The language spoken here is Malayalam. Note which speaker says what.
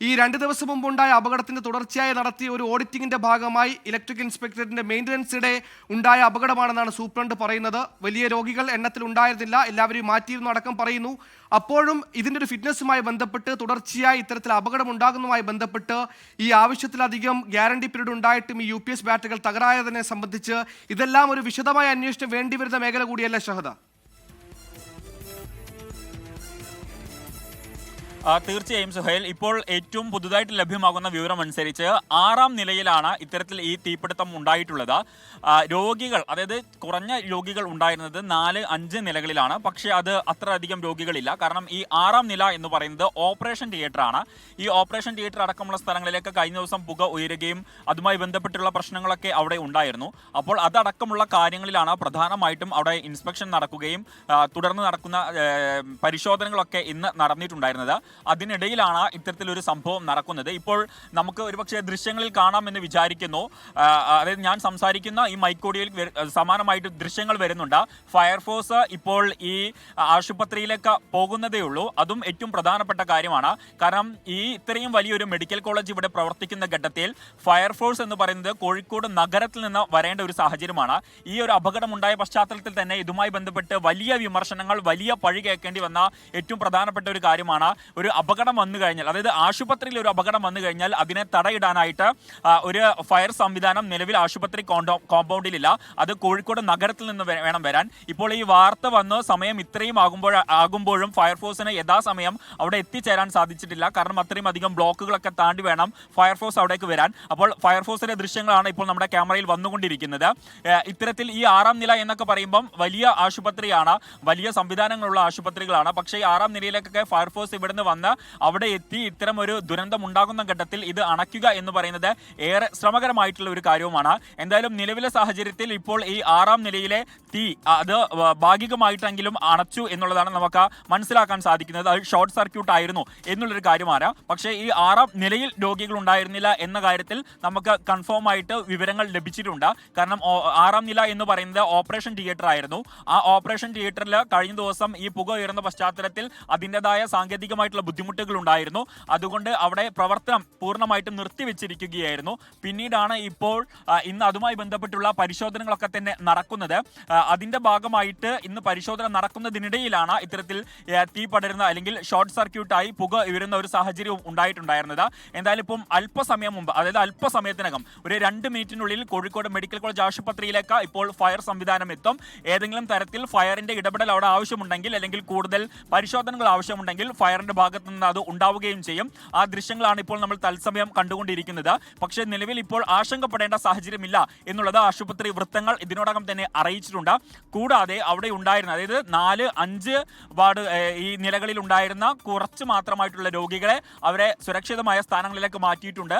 Speaker 1: ഈ 2 ദിവസം മുമ്പുണ്ടായ അപകടത്തിന്റെ തുടർച്ചയായി നടത്തിയ ഒരു ഓഡിറ്റിംഗിന്റെ ഭാഗമായി ഇലക്ട്രിക് ഇൻസ്പെക്ടറേറ്റിന്റെ മെയിൻ്റനൻസിടെ ഉണ്ടായ അപകടമാണെന്നാണ് സൂപ്രണ്ട് പറയുന്നത്. വലിയ രോഗികൾ എണ്ണത്തിൽ ഉണ്ടായിരുന്നില്ല, എല്ലാവരെയും മാറ്റിയിരുന്നു അടക്കം പറയുന്നു. അപ്പോഴും ഇതിൻ്റെ ഒരു ഫിറ്റ്നസ്സുമായി ബന്ധപ്പെട്ട് തുടർച്ചയായി ഇത്തരത്തിൽ അപകടം ഉണ്ടാകുന്നതുമായി ബന്ധപ്പെട്ട് ഈ ആവശ്യത്തിലധികം ഗ്യാരണ്ടി പീരീഡ് ഉണ്ടായിട്ടും ഈ UPS ബാറ്ററികൾ തകരായതിനെ സംബന്ധിച്ച് ഇതെല്ലാം ഒരു വിശദമായ അന്വേഷണം വേണ്ടിവരുന്ന മേഖല കൂടിയല്ലേ ഷഹദ?
Speaker 2: തീർച്ചയായും സുഹൈൽ, ഇപ്പോൾ ഏറ്റവും പുതുതായിട്ട് ലഭ്യമാകുന്ന വിവരം അനുസരിച്ച് 6ാം നിലയിലാണ് ഇത്തരത്തിൽ ഈ തീപിടുത്തം ഉണ്ടായിട്ടുള്ളത്. രോഗികൾ, അതായത് കുറഞ്ഞ രോഗികൾ ഉണ്ടായിരുന്നത് 4-5 നിലകളിലാണ്. പക്ഷേ അത് അത്ര അധികം രോഗികളില്ല. കാരണം ഈ 6ാം നില എന്ന് പറയുന്നത് ഓപ്പറേഷൻ തിയേറ്റർ ആണ്. ഈ ഓപ്പറേഷൻ തിയേറ്റർ അടക്കമുള്ള സ്ഥലങ്ങളിലേക്ക് കഴിഞ്ഞ ദിവസം പുക ഉയരുകയും അതുമായി ബന്ധപ്പെട്ടുള്ള പ്രശ്നങ്ങളൊക്കെ അവിടെ ഉണ്ടായിരുന്നു. അപ്പോൾ അതടക്കമുള്ള കാര്യങ്ങളിലാണ് പ്രധാനമായിട്ടും അവിടെ ഇൻസ്പെക്ഷൻ നടക്കുകയും തുടർന്ന് നടക്കുന്ന പരിശോധനകളൊക്കെ ഇന്ന് നടന്നിട്ടുണ്ടായിരുന്നത്. അതിനിടയിലാണ് ഇത്തരത്തിലൊരു സംഭവം നടക്കുന്നത്. ഇപ്പോൾ നമുക്ക് ഒരുപക്ഷെ ദൃശ്യങ്ങളിൽ കാണാമെന്ന് വിചാരിക്കുന്നു. അതായത് ഞാൻ സംസാരിക്കുന്ന ഈ മൈക്കോഡിയിൽ സമാനമായിട്ട് ദൃശ്യങ്ങൾ വരുന്നുണ്ട്. ഫയർഫോഴ്സ് ഇപ്പോൾ ഈ ആശുപത്രിയിലേക്ക് പോകുന്നതേ ഉള്ളൂ. അതും ഏറ്റവും പ്രധാനപ്പെട്ട കാര്യമാണ്. കാരണം ഈ ഇത്രയും വലിയൊരു മെഡിക്കൽ കോളേജ് ഇവിടെ പ്രവർത്തിക്കുന്ന ഘട്ടത്തിൽ ഫയർഫോഴ്സ് എന്ന് പറയുന്നത് കോഴിക്കോട് നഗരത്തിൽ നിന്ന് വരേണ്ട ഒരു സാഹചര്യമാണ്. ഈ ഒരു അപകടമുണ്ടായ പശ്ചാത്തലത്തിൽ തന്നെ ഇതുമായി ബന്ധപ്പെട്ട് വലിയ വിമർശനങ്ങൾ, വലിയ പഴി കേൾക്കേണ്ടി വന്ന ഏറ്റവും പ്രധാനപ്പെട്ട ഒരു കാര്യമാണ്. ഒരു അപകടം വന്നു കഴിഞ്ഞാൽ, അതായത് ആശുപത്രിയിൽ ഒരു അപകടം വന്നു കഴിഞ്ഞാൽ അതിനെ തടയിടാനായിട്ട് ഒരു ഫയർ സംവിധാനം നിലവിൽ ആശുപത്രി കോമ്പൗണ്ടിലില്ല. അത് കോഴിക്കോട് നഗരത്തിൽ നിന്ന് വേണം വരാൻ. ഇപ്പോൾ ഈ വാർത്ത വന്ന് സമയം ഇത്രയും ആകുമ്പോഴും ഫയർഫോഴ്സിന് യഥാസമയം അവിടെ എത്തിച്ചേരാൻ സാധിച്ചിട്ടില്ല. കാരണം അത്രയും അധികം ബ്ലോക്കുകളൊക്കെ താണ്ടി വേണം ഫയർഫോഴ്സ് അവിടേക്ക് വരാൻ. അപ്പോൾ ഫയർഫോഴ്സിന്റെ ദൃശ്യങ്ങളാണ് ഇപ്പോൾ നമ്മുടെ ക്യാമറയിൽ വന്നുകൊണ്ടിരിക്കുന്നത്. ഇത്തരത്തിൽ ഈ 6ാം നില എന്നൊക്കെ പറയുമ്പം വലിയ ആശുപത്രിയാണ്, വലിയ സംവിധാനങ്ങളുള്ള ആശുപത്രികളാണ്. പക്ഷേ ഈ 6ാം നിലയിലേക്കൊക്കെ ഫയർഫോഴ്സ് ഇവിടുന്ന് വന്ന് അവിടെ എത്തി ഇത്തരം ഒരു ദുരന്തം ഉണ്ടാകുന്ന ഘട്ടത്തിൽ ഇത് അണയ്ക്കുക എന്ന് പറയുന്നത് ഏറെ ശ്രമകരമായിട്ടുള്ള ഒരു കാര്യവുമാണ്. എന്തായാലും നിലവിലെ സാഹചര്യത്തിൽ ഇപ്പോൾ ഈ 6ാം നിലയിലെ തീ അത് ഭാഗികമായിട്ടെങ്കിലും അണച്ചു എന്നുള്ളതാണ് നമുക്ക് മനസ്സിലാക്കാൻ സാധിക്കുന്നത്. അത് ഷോർട്ട് സർക്യൂട്ട് ആയിരുന്നു എന്നുള്ളൊരു കാര്യമാണ്. പക്ഷേ ഈ 6ാം നിലയിൽ രോഗികൾ ഉണ്ടായിരുന്നില്ല എന്ന കാര്യത്തിൽ നമുക്ക് കൺഫേം ആയിട്ട് വിവരങ്ങൾ ലഭിച്ചിട്ടുണ്ട്. കാരണം 6ാം നില എന്ന് പറയുന്നത് ഓപ്പറേഷൻ തിയേറ്റർ ആയിരുന്നു. ആ ഓപ്പറേഷൻ തിയേറ്ററിൽ കഴിഞ്ഞ ദിവസം ഈ പുക ഉയർന്ന പശ്ചാത്തലത്തിൽ അതിൻ്റെതായ സാങ്കേതികമായിട്ടുള്ള ബുദ്ധിമുട്ടുകൾ ഉണ്ടായിരുന്നു. അതുകൊണ്ട് അവിടെ പ്രവർത്തനം പൂർണ്ണമായിട്ടും നിർത്തിവെച്ചിരിക്കുകയായിരുന്നു. പിന്നീടാണ് ഇപ്പോൾ ഇന്ന് അതുമായി ബന്ധപ്പെട്ടുള്ള പരിശോധനകളൊക്കെ തന്നെ നടക്കുന്നത്. അതിന്റെ ഭാഗമായിട്ട് ഇന്ന് പരിശോധന നടക്കുന്നതിനിടയിലാണ് ഇത്തരത്തിൽ തീ പടരുന്ന അല്ലെങ്കിൽ ഷോർട്ട് സർക്യൂട്ടായി പുക ഉയരുന്ന ഒരു സാഹചര്യവും ഉണ്ടായിട്ടുണ്ടായിരുന്നത്. എന്തായാലും ഇപ്പം അല്പസമയം മുമ്പ്, അതായത് അല്പസമയത്തിനകം ഒരു 2 മിനിറ്റിനുള്ളിൽ കോഴിക്കോട് മെഡിക്കൽ കോളേജ് ആശുപത്രിയിലേക്ക് ഇപ്പോൾ ഫയർ സംവിധാനം എത്തും. ഏതെങ്കിലും തരത്തിൽ ഫയറിന്റെ ഇടപെടൽ അവിടെ ആവശ്യമുണ്ടെങ്കിൽ അല്ലെങ്കിൽ കൂടുതൽ പരിശോധനകൾ ആവശ്യമുണ്ടെങ്കിൽ ഫയറിന്റെ ഭാഗത്ത് നിന്ന് അത് ഉണ്ടാവുകയും ചെയ്യും. ആ ദൃശ്യങ്ങളാണ് ഇപ്പോൾ നമ്മൾ തത്സമയം കണ്ടുകൊണ്ടിരിക്കുന്നത്. പക്ഷേ നിലവിൽ ഇപ്പോൾ ആശങ്കപ്പെടേണ്ട സാഹചര്യമില്ല എന്നുള്ളത് ആശുപത്രി വൃത്തങ്ങൾ ഇതിനോടകം തന്നെ അറിയിച്ചിട്ടുണ്ട്. കൂടാതെ അവിടെ ഉണ്ടായിരുന്ന, അതായത് 4-5 വാർഡ് ഈ നിലകളിൽ ഉണ്ടായിരുന്ന കുറച്ച് മാത്രമായിട്ടുള്ള രോഗികളെ അവരെ സുരക്ഷിതമായ സ്ഥാനങ്ങളിലേക്ക് മാറ്റിയിട്ടുണ്ട്.